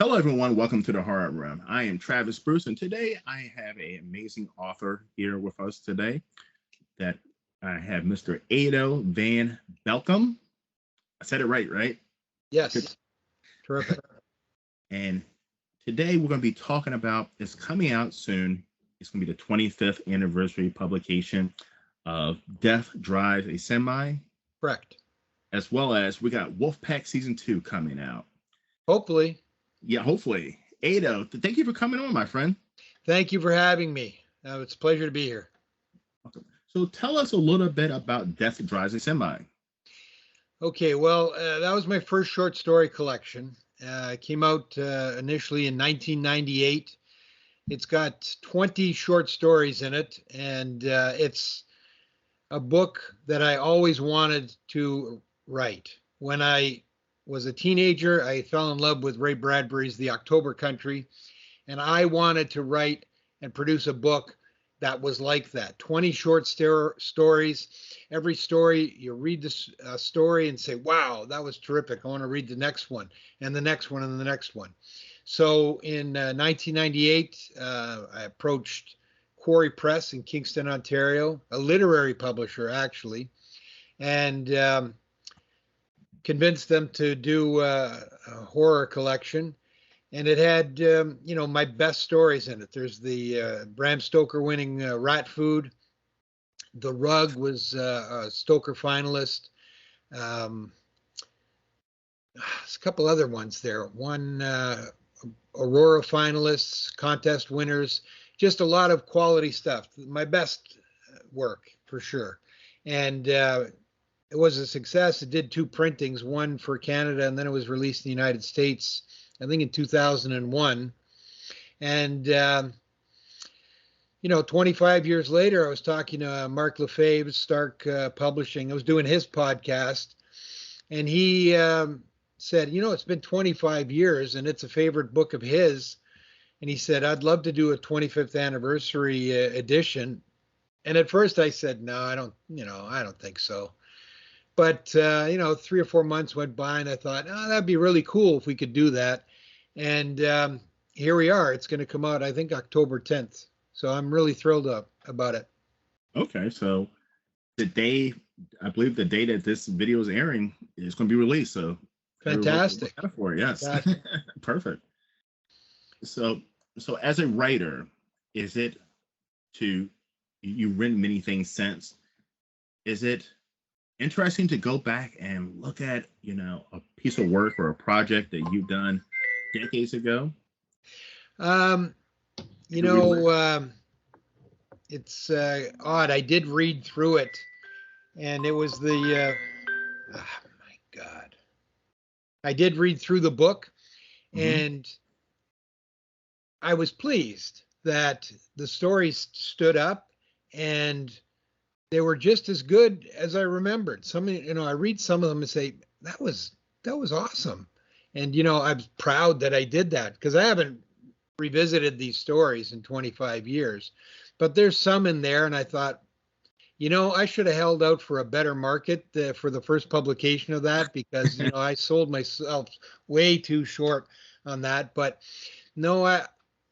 Hello, everyone. Welcome to the Horror Room. I am Travis Bruce, and today I have an amazing author here with us today. That I have Mr. Ado Van Belkom. I said it right, right? Yes. Terrific. And today we're going to be talking about, it's coming out soon. It's going to be the 25th anniversary publication of Death Drives a Semi. Correct. As well as we got Wolfpack Season 2 coming out. Hopefully. Yeah, hopefully. Ado, thank you for coming on, my friend. Thank you for having me. It's a pleasure to be here. Awesome. So tell us a little bit about Death Drives a Semi. Okay, well, that was my first short story collection. It came out initially in 1998. It's got 20 short stories in it, and it's a book that I always wanted to write. When I was a teenager, I fell in love with Ray Bradbury's The October Country, and I wanted to write and produce a book that was like that. 20 short stories. Every story, you read this story and say, wow, that was terrific. I want to read the next one and the next one and the next one. So in 1998, I approached Quarry Press in Kingston, Ontario, a literary publisher, actually, and convinced them to do a horror collection. And it had, my best stories in it. There's the Bram Stoker winning Rat Food. The Rug was a Stoker finalist. There's a couple other ones there. One Aurora finalists, contest winners, just a lot of quality stuff. My best work, for sure. And it was a success. It did 2 printings, one for Canada, and then it was released in the United States, I think in 2001. And, 25 years later, I was talking to Mark Lefebvre, Stark Publishing. I was doing his podcast, and he said, it's been 25 years, and it's a favorite book of his. And he said, I'd love to do a 25th anniversary edition. And at first I said, no, I don't think so. But, 3 or 4 months went by, and I thought, that'd be really cool if we could do that. And here we are. It's going to come out, I think, October 10th. So I'm really thrilled about it. Okay, so I believe the day that this video is airing is going to be released. So fantastic. For it, yes. Fantastic. Perfect. So as a writer, is it you've written many things since? Is it interesting to go back and look at, a piece of work or a project that you've done decades ago? It's odd. I did read through it, and it was oh my God. I did read through the book, and I was pleased that the stories stood up and they were just as good as I remembered. I read some of them and say, that was awesome. And, I'm proud that I did that, because I haven't revisited these stories in 25 years, but there's some in there. And I thought, I should have held out for a better market for the first publication of that, because, I sold myself way too short on that. But no,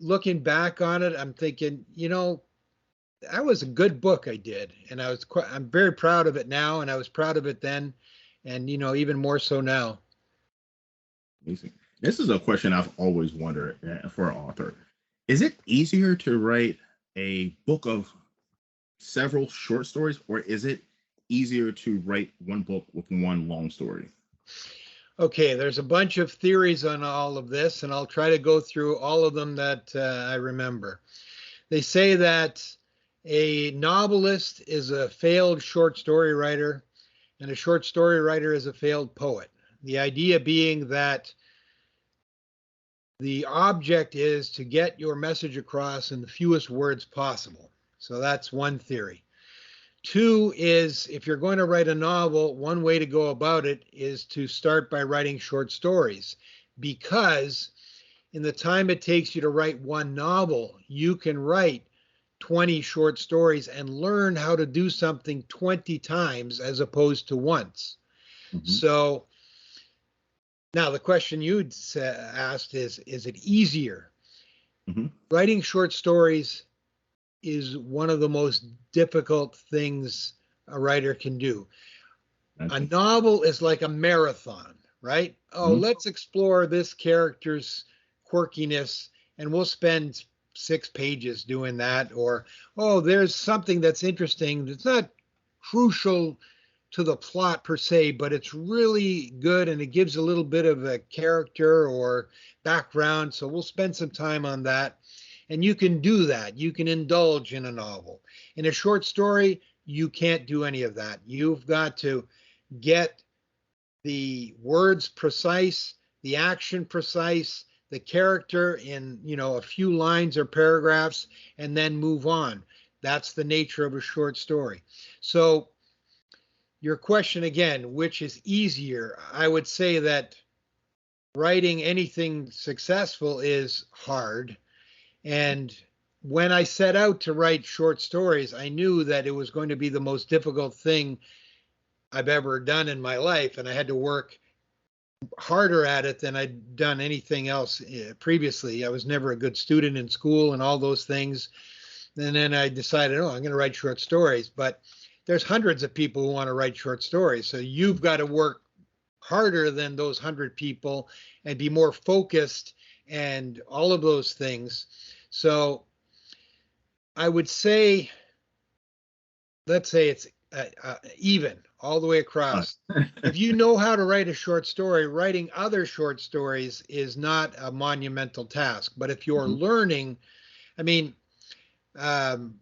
looking back on it, I'm thinking, that was a good book I did. And I'm very proud of it now. And I was proud of it then. And, even more so now. Amazing. This is a question I've always wondered for an author. Is it easier to write a book of several short stories, or is it easier to write one book with one long story? Okay, there's a bunch of theories on all of this, and I'll try to go through all of them that I remember. They say that a novelist is a failed short story writer, and a short story writer is a failed poet. The idea being that the object is to get your message across in the fewest words possible. So that's one theory. 2 is, if you're going to write a novel, one way to go about it is to start by writing short stories, because in the time it takes you to write one novel, you can write 20 short stories and learn how to do something 20 times as opposed to once. So Now, the question you'd asked is it easier? Hmm. Writing short stories is one of the most difficult things a writer can do. A Okay. novel is like a marathon, right? Oh, Mhm. let's explore this character's quirkiness and we'll spend 6 pages doing that. Or, oh, there's something that's interesting that's not crucial to the plot per se, but it's really good and it gives a little bit of a character or background. So we'll spend some time on that. And you can do that. You can indulge in a novel. In a short story, you can't do any of that. You've got to get the words precise, the action precise, the character in, a few lines or paragraphs, and then move on. That's the nature of a short story. So your question again, which is easier? I would say that writing anything successful is hard. And when I set out to write short stories, I knew that it was going to be the most difficult thing I've ever done in my life. And I had to work harder at it than I'd done anything else previously. I was never a good student in school and all those things. And then I decided, oh, I'm going to write short stories. But there's hundreds of people who want to write short stories. So you've got to work harder than those 100 people and be more focused and all of those things. So I would say, let's say it's even all the way Right. across. If you know how to write a short story, writing other short stories is not a monumental task. But if you're Mhm. learning, I mean, um,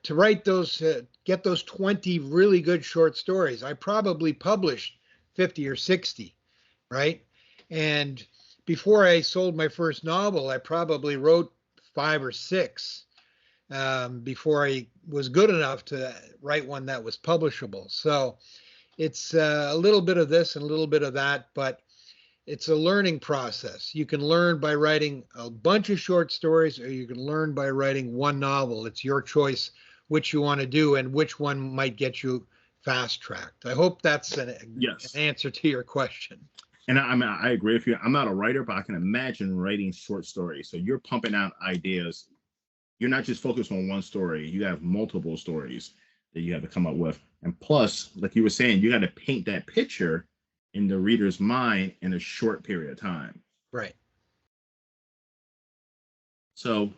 to write those, get those 20 really good short stories, I probably published 50 or 60, right? And before I sold my first novel, I probably wrote 5 or 6 before I was good enough to write one that was publishable. So it's a little bit of this and a little bit of that, but it's a learning process. You can learn by writing a bunch of short stories, or you can learn by writing one novel. It's your choice which you want to do and which one might get you fast tracked. I hope that's an Yes. answer to your question. And I mean, I agree with you. I'm not a writer, but I can imagine writing short stories. So you're pumping out ideas. You're not just focused on one story. You have multiple stories that you have to come up with. And plus, like you were saying, you got to paint that picture in the reader's mind in a short period of time. Right. So,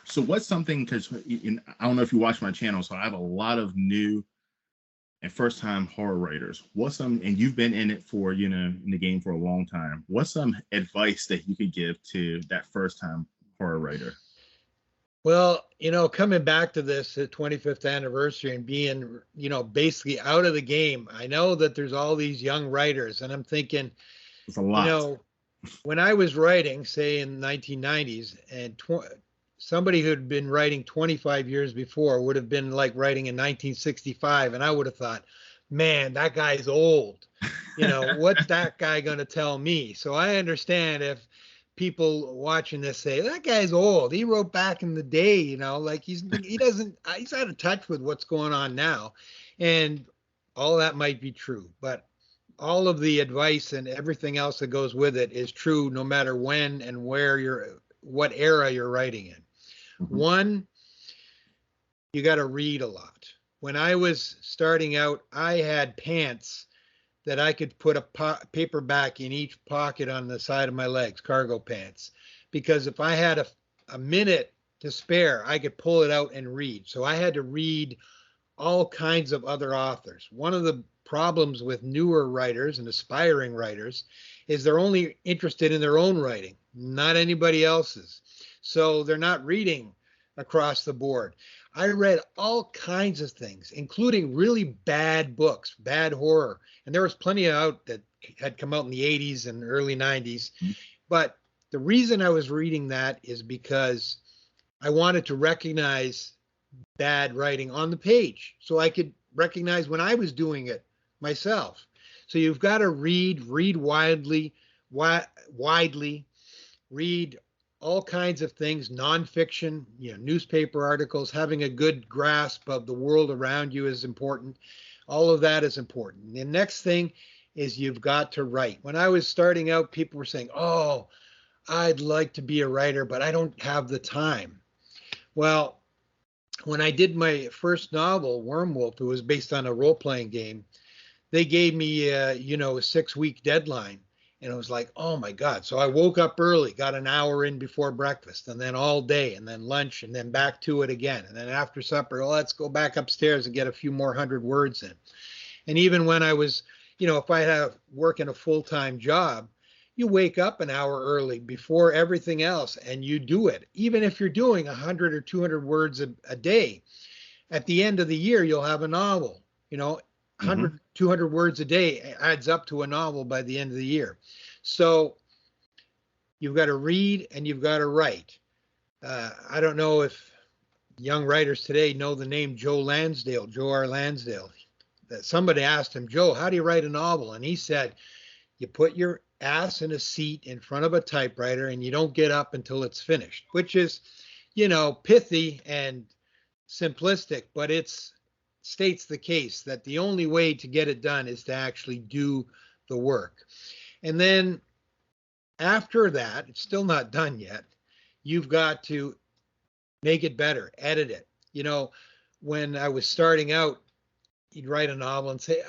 so what's something? Because I don't know if you watch my channel, so I have a lot of new and first time horror writers. What's some, and you've been in it for, in the game for a long time. What's some advice that you could give to that first time horror writer? Well, coming back to this 25th anniversary and being, basically out of the game, I know that there's all these young writers, and I'm thinking, It's a you lot. know, when I was writing, say in 1990s, and somebody who'd been writing 25 years before would have been like writing in 1965, and I would have thought, man, that guy's old. What's that guy going to tell me? So I understand if people watching this say that guy's old. He wrote back in the day, like he's out of touch with what's going on now, and all that might be true, but all of the advice and everything else that goes with it is true no matter when and what era you're writing in. Mhm. One, you got to read a lot. When I was starting out, I had pants that I could put a paperback in each pocket on the side of my legs, cargo pants, because if I had a minute to spare, I could pull it out and read. So I had to read all kinds of other authors. One of the problems with newer writers and aspiring writers is they're only interested in their own writing, not anybody else's. So they're not reading across the board. I read all kinds of things, including really bad books, bad horror. And there was plenty out that had come out in the 80s and early 90s. But the reason I was reading that is because I wanted to recognize bad writing on the page so I could recognize when I was doing it myself. So you've got to read widely, read all kinds of things, nonfiction, newspaper articles, having a good grasp of the world around you is important. All of that is important. The next thing is you've got to write. When I was starting out, people were saying, "Oh, I'd like to be a writer, but I don't have the time." Well, when I did my first novel, Wormwolf, it was based on a role-playing game. They gave me, a 6-week deadline. And it was like, oh my God. So I woke up early, got an hour in before breakfast, and then all day, and then lunch, and then back to it again. And then after supper, well, let's go back upstairs and get a few more hundred words in. And even when I was, if I have working a full-time job, you wake up an hour early before everything else and you do it. Even if you're doing 100 or 200 words a day, at the end of the year, you'll have a novel. 100, 200 words a day adds up to a novel by the end of the year. So you've got to read and you've got to write. I don't know if young writers today know the name Joe R. Lansdale. Somebody asked him, Joe, how do you write a novel? And he said, you put your ass in a seat in front of a typewriter and you don't get up until it's finished, which is, pithy and simplistic, but it's states the case that the only way to get it done is to actually do the work. And then after that, it's still not done yet. You've got to make it better, edit it. When I was starting out, you'd write a novel and say,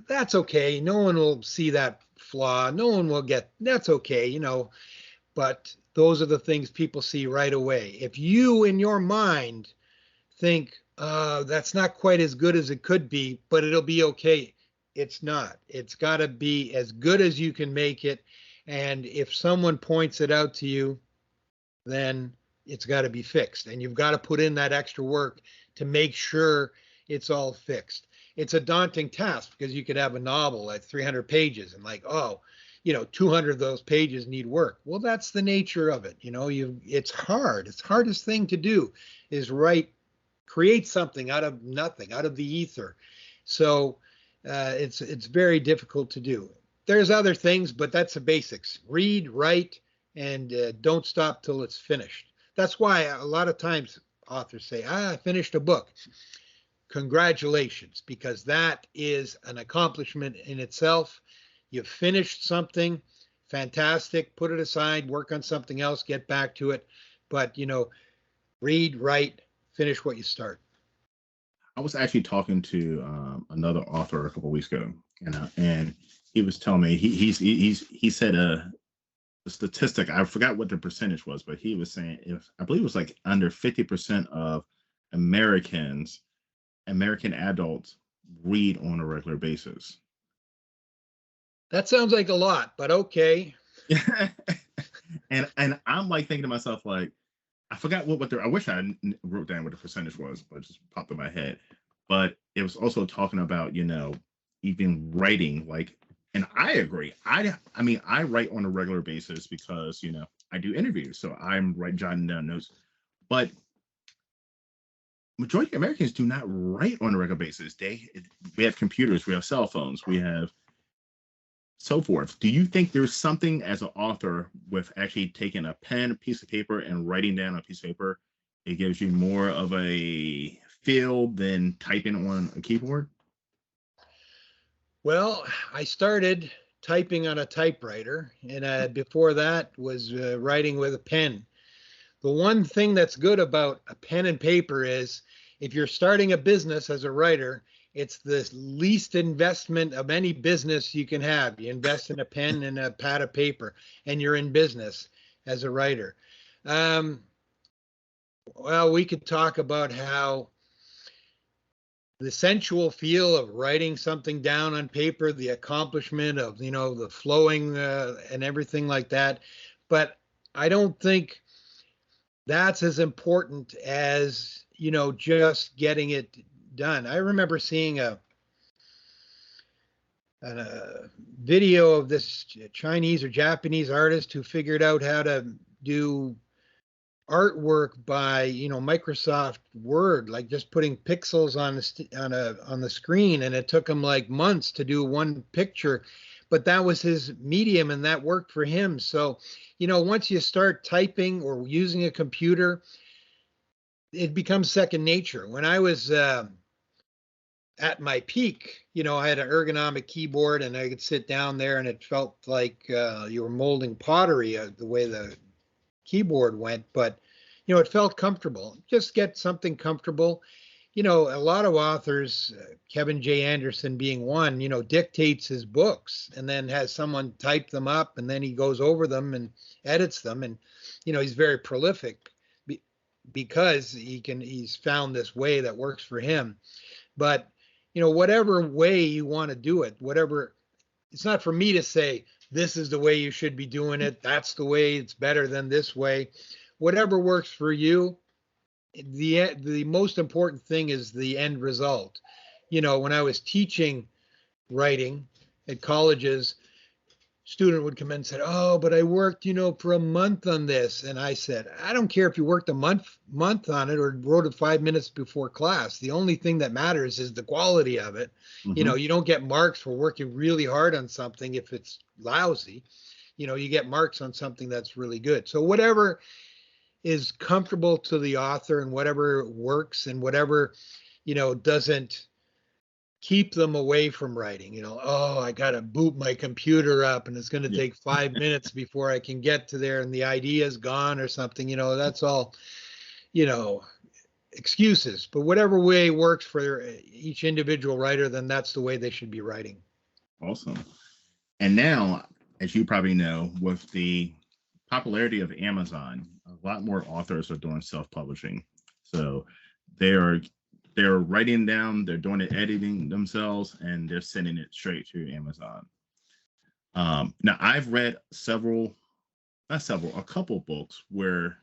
that's okay. No one will see that flaw. No one will get, that's okay, but those are the things people see right away. If you in your mind think, that's not quite as good as it could be, but it'll be okay. It's not. It's got to be as good as you can make it. And if someone points it out to you, then it's got to be fixed. And you've got to put in that extra work to make sure it's all fixed. It's a daunting task because you could have a novel like 300 pages and 200 of those pages need work. Well, that's the nature of it. It's hard. It's the hardest thing to do is create something out of nothing, out of the ether. So it's very difficult to do. There's other things, but that's the basics. Read, write, and don't stop till it's finished. That's why a lot of times authors say, I finished a book. Congratulations, because that is an accomplishment in itself. You've finished something, fantastic, put it aside, work on something else, get back to it. But, read, write, finish what you start. I was actually talking to another author a couple of weeks ago, and he was telling me he said a statistic. I forgot what the percentage was, but he was saying I believe it was like under 50% of American adults read on a regular basis. That sounds like a lot, but okay. and I'm like thinking to myself, like, I forgot what I wish I wrote down what the percentage was, but it just popped in my head. But it was also talking about, even writing, and I agree. I mean, I write on a regular basis because, I do interviews. So I'm jotting down notes. But majority of Americans do not write on a regular basis. We have computers, we have cell phones, we have so forth. Do you think there's something as an author with actually taking a pen, piece of paper, and writing down a piece of paper? It gives you more of a feel than typing on a keyboard? Well, I started typing on a typewriter, and before that was writing with a pen. The one thing that's good about a pen and paper is if you're starting a business as a writer, it's the least investment of any business you can have. You invest in a pen and a pad of paper, and you're in business as a writer. Well, we could talk about how the sensual feel of writing something down on paper, the accomplishment of, the flowing and everything like that. But I don't think that's as important as, just getting it done. I remember seeing a video of this Chinese or Japanese artist who figured out how to do artwork by Microsoft Word, like just putting pixels on the screen, and it took him like months to do one picture, but that was his medium and that worked for him. So once you start typing or using a computer, it becomes second nature. When I was at my peak, I had an ergonomic keyboard and I could sit down there and it felt like you were molding pottery, the way the keyboard went, but it felt comfortable. Just get something comfortable. A lot of authors, Kevin J. Anderson being one, dictates his books and then has someone type them up and then he goes over them and edits them. And, he's very prolific because he's found this way that works for him. But, whatever way you want to do it, it's not for me to say, this is the way you should be doing it. That's the way, it's better than this way. Whatever works for you. The most important thing is the end result. When I was teaching writing at colleges, student would come in and say, oh, but I worked, for a month on this. And I said, I don't care if you worked a month on it or wrote it 5 minutes before class. The only thing that matters is the quality of it. Mhm. You don't get marks for working really hard on something if it's lousy. You get marks on something that's really good. So whatever is comfortable to the author and whatever works and whatever, doesn't keep them away from writing. Oh, I got to boot my computer up and it's going to Yeah. take 5 minutes before I can get to there and the idea is gone or something. That's all, excuses. But whatever way works for each individual writer, then that's the way they should be writing. Awesome. And now, as you probably know, with the popularity of Amazon, a lot more authors are doing self-publishing. So they're writing down, they're doing the editing themselves, and they're sending it straight to Amazon. Now I've read a couple books where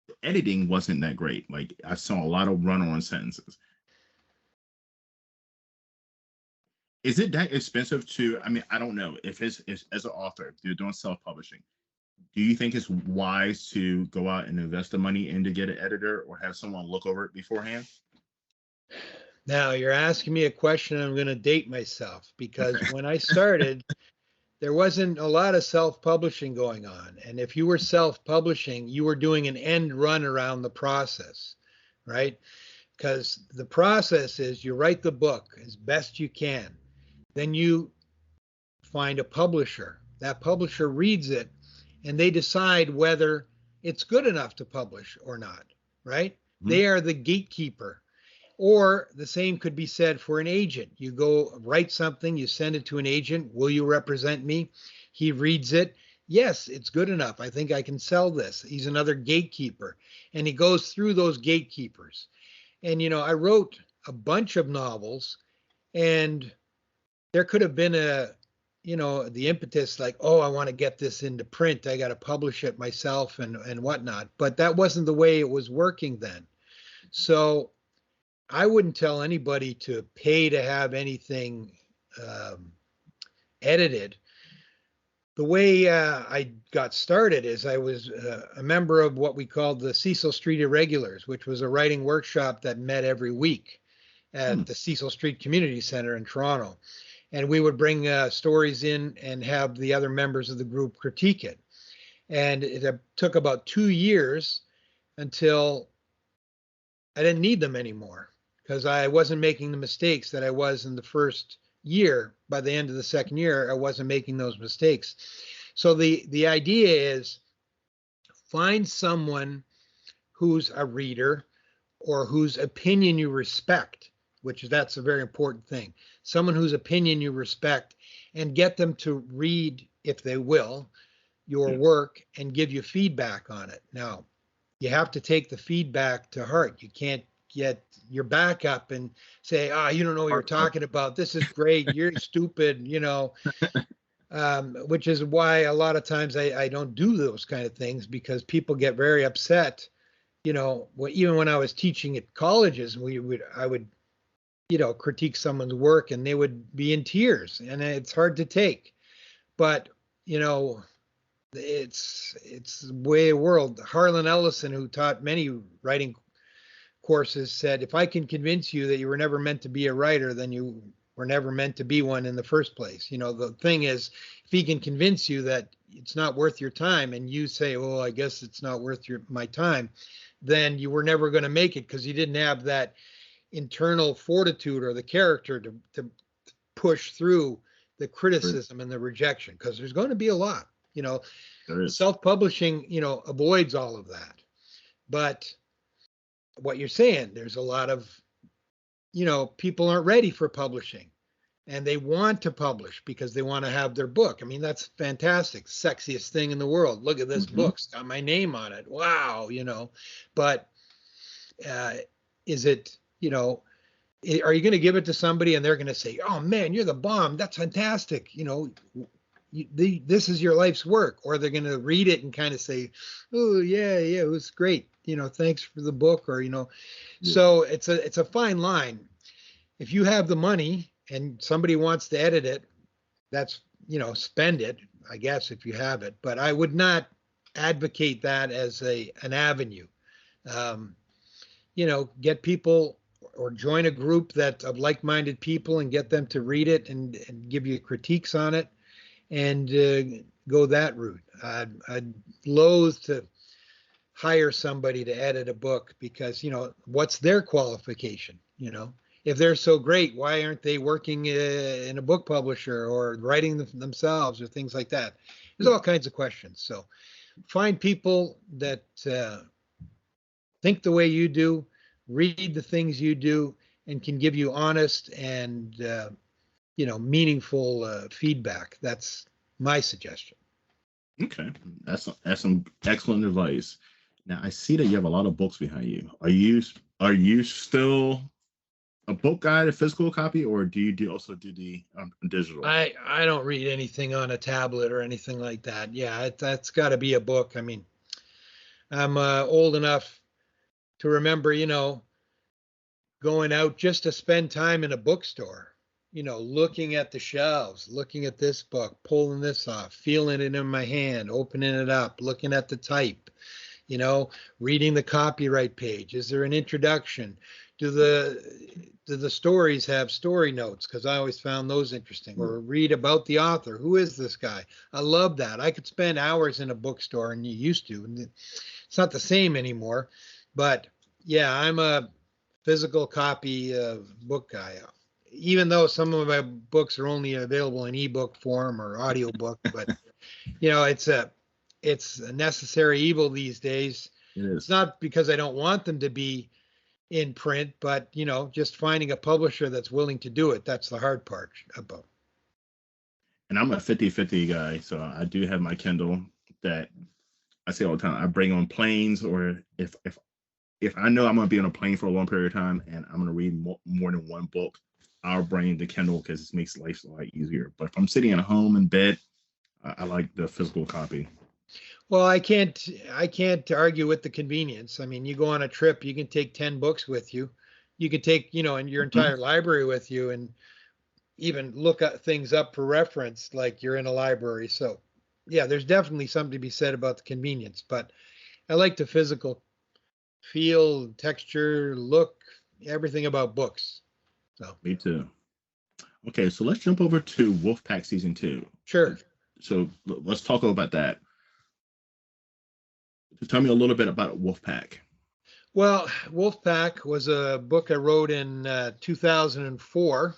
the editing wasn't that great. Like I saw a lot of run-on sentences. Is it that expensive to? I mean, I don't know if it's as an author, if you're doing self-publishing. Do you think it's wise to go out and invest the money in to get an editor or have someone look over it beforehand? Now you're asking me a question. I'm going to date myself because when I started, there wasn't a lot of self-publishing going on. And if you were self-publishing, you were doing an end run around the process, right? Because the process is you write the book as best you can. Then you find a publisher. That publisher reads it and they decide whether it's good enough to publish or not, right? Mhm. They are the gatekeeper. Or the same could be said for an agent. You go write something, you send it to an agent. Will you represent me? He reads it. Yes, it's good enough. I think I can sell this. He's another gatekeeper. And he goes through those gatekeepers. And, I wrote a bunch of novels and there could have been the impetus like, oh, I want to get this into print. I got to publish it myself and whatnot. But that wasn't the way it was working then. So I wouldn't tell anybody to pay to have anything edited. The way I got started is I was a member of what we called the Cecil Street Irregulars, which was a writing workshop that met every week at the Cecil Street Community Center in Toronto. And we would bring stories in and have the other members of the group critique it. And it took about 2 years until I didn't need them anymore because I wasn't making the mistakes that I was in the first year. By the end of the second year, I wasn't making those mistakes. So the idea is find someone who's a reader or whose opinion you respect, that's a very important thing. Someone whose opinion you respect and get them to read, if they will, your work and give you feedback on it. Now, you have to take the feedback to heart. You can't get your back up and say, you don't know what you're talking about. This is great. You're stupid, which is why a lot of times I don't do those kind of things because people get very upset. Even when I was teaching at colleges, I would critique someone's work and they would be in tears and it's hard to take. But, it's the way of the world. Harlan Ellison, who taught many writing courses, said, if I can convince you that you were never meant to be a writer, then you were never meant to be one in the first place. The thing is, if he can convince you that it's not worth your time and you say, well, I guess it's not worth my time, then you were never going to make it because you didn't have that internal fortitude or the character to push through the criticism and the rejection, because there's going to be a lot. There is. Self-publishing, avoids all of that. But what you're saying, there's a lot of, people aren't ready for publishing, and they want to publish because they want to have their book. I mean, that's fantastic. Sexiest thing in the world. Look at this book. It's got my name on it. Wow. But is it, are you going to give it to somebody and they're going to say, oh man, you're the bomb. That's fantastic. This is your life's work. Or they're going to read it and kind of say, oh yeah, it was great. Thanks for the book. Or, so it's a fine line. If you have the money and somebody wants to edit it, that's, spend it, I guess, if you have it. But I would not advocate that as an avenue. Get people or join a group of like-minded people and get them to read it and give you critiques on it, and go that route. I'd loathe to hire somebody to edit a book because, what's their qualification? If they're so great, why aren't they working in a book publisher or writing themselves or things like that? There's all kinds of questions. So find people that think the way you do, read the things you do, and can give you honest and meaningful feedback. That's my suggestion. Okay, that's some excellent advice. Now I see that you have a lot of books behind you. Are you still a book guy, a physical copy, or do you also do the digital? I don't read anything on a tablet or anything like that. Yeah, that's got to be a book. I mean, I'm old enough to remember, going out just to spend time in a bookstore, looking at the shelves, looking at this book, pulling this off, feeling it in my hand, opening it up, looking at the type, reading the copyright page. Is there an introduction? Do the stories have story notes? Because I always found those interesting. Or read about the author. Who is this guy? I love that. I could spend hours in a bookstore, and you used to. And it's not the same anymore. But yeah, I'm a physical copy book guy. Even though some of my books are only available in ebook form or audiobook, but it's a necessary evil these days. It is. It's not because I don't want them to be in print, but just finding a publisher that's willing to do it. That's the hard part about. And I'm a 50-50 guy, so I do have my Kindle that I say all the time. I bring on planes, or if I know I'm going to be on a plane for a long period of time and I'm going to read more than one book, I'll bring the Kindle because it makes life a lot easier. But if I'm sitting at home in bed, I like the physical copy. Well, I can't argue with the convenience. I mean, you go on a trip, you can take 10 books with you. You can take, and your entire library with you, and even look at things up for reference like you're in a library. So yeah, there's definitely something to be said about the convenience, but I like the physical feel, texture, look, everything about books. So me too. Okay, so let's jump over to Wolfpack Season 2. Sure. So let's talk about that. Tell me a little bit about Wolfpack. Well, Wolfpack was a book I wrote in 2004.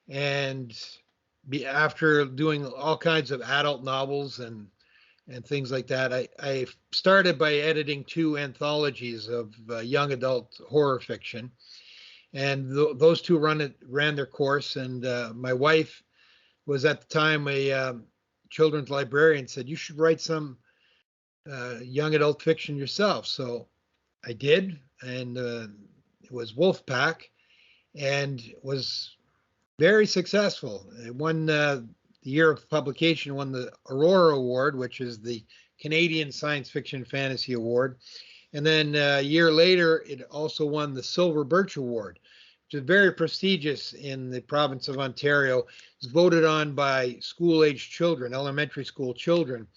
And after doing all kinds of adult novels and things like that, I started by editing 2 anthologies of young adult horror fiction. And those 2 ran their course. And my wife was at the time a children's librarian, said, you should write some young adult fiction yourself. So I did, and it was Wolfpack, and was very successful. It won the year of publication, won the Aurora Award, which is the Canadian Science Fiction Fantasy Award. And then a year later, it also won the Silver Birch Award, which is very prestigious in the province of Ontario. It's voted on by school-aged children, elementary school children.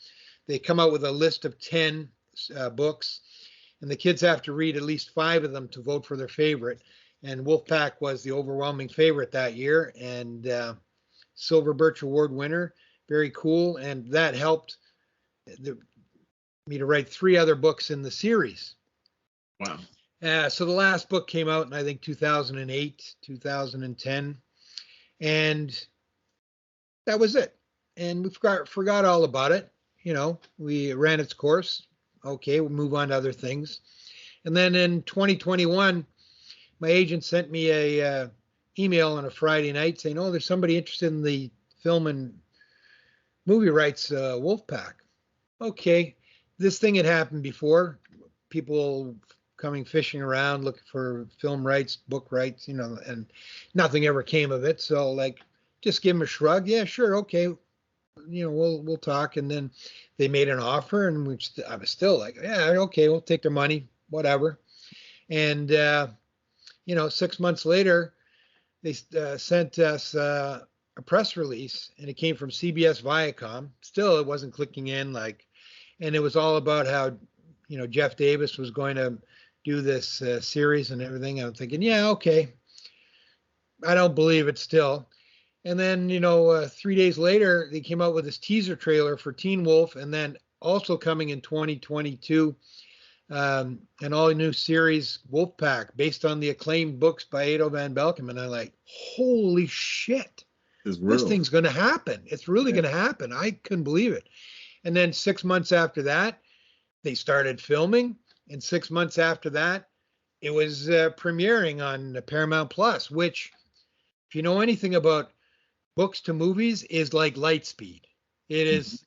They come out with a list of 10 books, and the kids have to read at least 5 of them to vote for their favorite. And Wolfpack was the overwhelming favorite that year, and Silver Birch Award winner. Very cool. And that helped me to write 3 other books in the series. Wow. So the last book came out in, I think, 2008, 2010, and that was it. And we forgot all about it. We ran its course. Okay, we'll move on to other things. And then in 2021, my agent sent me a email on a Friday night saying, "Oh, there's somebody interested in the film and movie rights, Wolfpack." Okay, this thing had happened before. People coming fishing around looking for film rights, book rights, and nothing ever came of it. So like, just give them a shrug. Yeah, sure, okay, we'll talk. And then they made an offer, and I was still like, yeah, okay, we'll take their money, whatever. And 6 months later, they sent us a press release, and it came from CBS Viacom. Still, it wasn't clicking in, and it was all about how Jeff Davis was going to do this series and everything. I'm thinking, yeah, okay. I don't believe it still. And then 3 days later, they came out with this teaser trailer for Teen Wolf, and then also coming in 2022, an all new series, Wolfpack, based on the acclaimed books by Ado Van Belkom. And I'm like, holy shit, this thing's going to happen. It's really going to happen. I couldn't believe it. And then 6 months after that, they started filming. And 6 months after that, it was premiering on Paramount Plus, which, if you know anything about books to movies, is like light speed. It is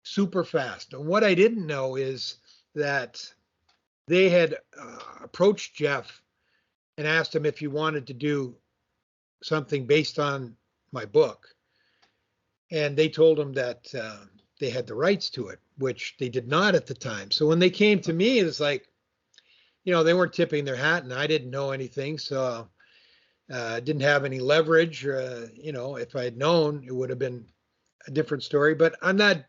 super fast. And what I didn't know is that they had approached Jeff and asked him if he wanted to do something based on my book. And they told him that they had the rights to it, which they did not at the time. So when they came to me, it was like, they weren't tipping their hat, and I didn't know anything. So I didn't have any leverage. If I had known, it would have been a different story. But I'm not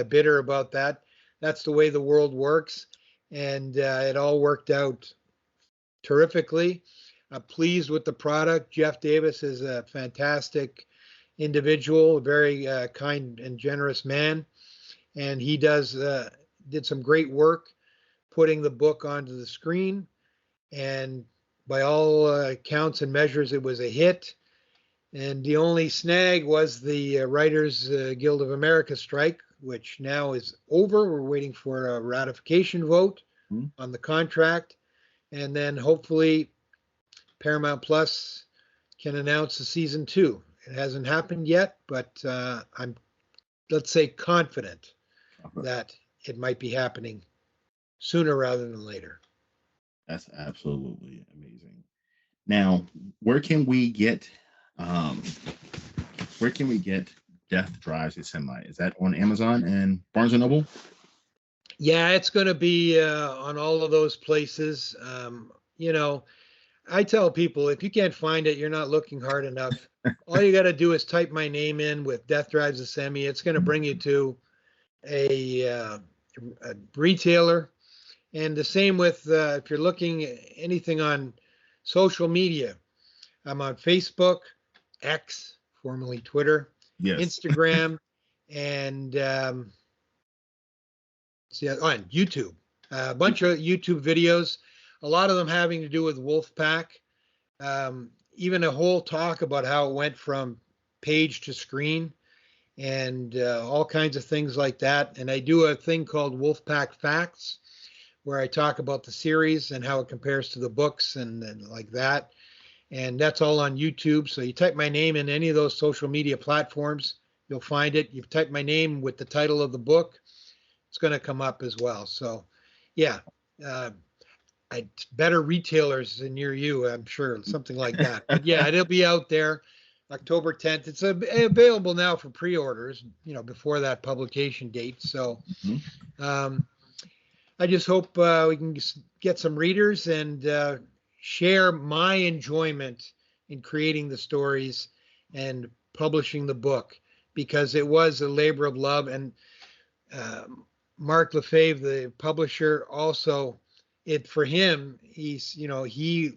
bitter about that. That's the way the world works. And it all worked out terrifically. I'm pleased with the product. Jeff Davis is a fantastic individual, a very kind and generous man, and he did some great work putting the book onto the screen. And by all counts and measures, it was a hit. And the only snag was the Writers Guild of America strike, which now is over. We're waiting for a ratification vote on the contract. And then hopefully Paramount Plus can announce a season 2. It hasn't happened yet, but I'm, let's say, confident that it might be happening sooner rather than later. That's absolutely amazing. Now, where can we get Death Drives a Semi? Is that on Amazon and Barnes & Noble? Yeah, it's going to be on all of those places. I tell people, if you can't find it, you're not looking hard enough. All you got to do is type my name in with Death Drives a Semi. It's going to bring you to a retailer. And the same with if you're looking at anything on social media. I'm on Facebook, X, formerly Twitter, Instagram, and on YouTube. A bunch of YouTube videos, a lot of them having to do with Wolfpack. Even a whole talk about how it went from page to screen, and all kinds of things like that. And I do a thing called Wolfpack Facts, where I talk about the series and how it compares to the books and like that. And that's all on YouTube. So you type my name in any of those social media platforms, you'll find it. You type my name with the title of the book, it's going to come up as well. So yeah, better retailers near you, I'm sure, something like that. But yeah, it'll be out there October 10th. It's available now for pre-orders, before that publication date. So I just hope we can get some readers and share my enjoyment in creating the stories and publishing the book, because it was a labor of love. And Mark Lefebvre, the publisher, also, for him, he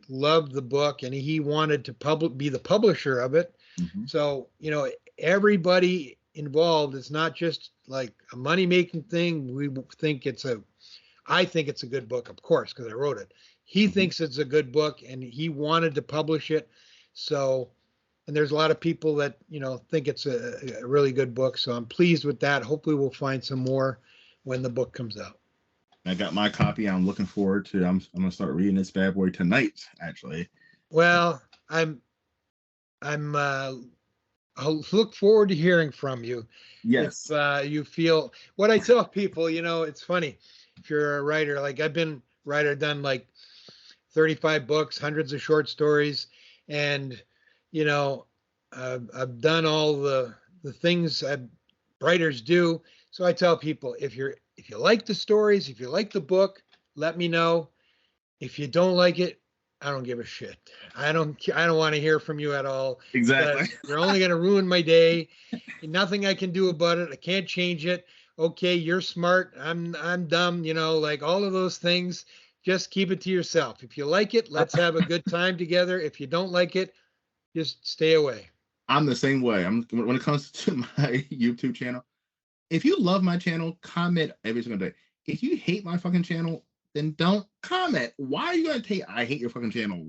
loved the book and he wanted to be the publisher of it. So, everybody involved, it's not just like a money-making thing. We think it's I think it's a good book, of course, because I wrote it. He Mhm. thinks it's a good book, and he wanted to publish it. So, and there's a lot of people that think it's a really good book. So I'm pleased with that. Hopefully, we'll find some more when the book comes out. I got my copy. I'm looking forward to. I'm gonna start reading this bad boy tonight. Actually, Well, I'm I'll look forward to hearing from you. If yes, you feel what I tell people, it's funny. If you're a writer, like I've been writer, done like 35 books, hundreds of short stories, and you know, I've done all the things writers do. So I tell people, if you like the stories, if you like the book, let me know. If you don't like it, I don't give a shit. I don't want to hear from you at all exactly. because you're only going to ruin my day. Nothing I can do about it. I can't change it. Okay, you're smart. I'm dumb, like all of those things. Just keep it to yourself. If you like it, let's have a good time together. If you don't like it, just stay away. I'm the same way. I'm when it comes to my YouTube channel. If you love my channel, comment every single day. If you hate my fucking channel, then don't comment. Why are you gonna take? I hate your fucking channel.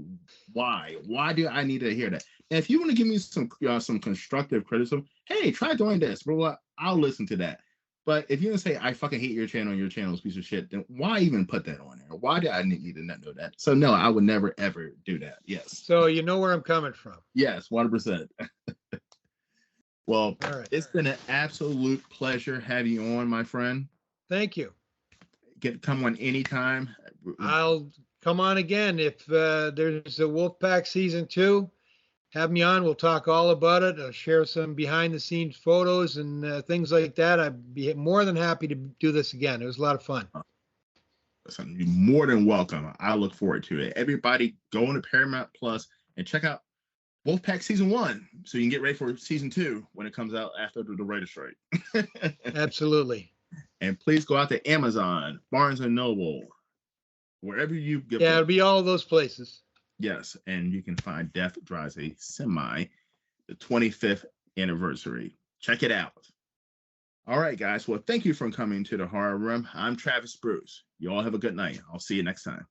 Why? Why do I need to hear that? And if you want to give me some constructive criticism, hey, try doing this. Blah, blah, I'll listen to that. But if you're gonna say I fucking hate your channel and your channel is a piece of shit, then why even put that on there? Why do I need to not know that? So no, I would never ever do that. Yes. So you know where I'm coming from. Yes, 100%. Well, All right. it's been an absolute pleasure having you on, my friend. Thank you. Come on anytime. I'll come on again if there's a Wolfpack season 2. Have me on. We'll talk all about it. I'll share some behind the scenes photos and things like that. I'd be more than happy to do this again. It was a lot of fun. Listen, you're more than welcome. I look forward to it. Everybody go on to Paramount Plus and check out Wolfpack season 1 so you can get ready for season 2 when it comes out after the writer's strike. Absolutely. And please go out to Amazon, Barnes and Noble, wherever you get. Yeah, it'll be all those places. Yes, and you can find Death Drives a Semi, the 25th anniversary. Check it out. All right, guys. Well, thank you for coming to the Horror Room. I'm Travis Bruce. You all have a good night. I'll see you next time.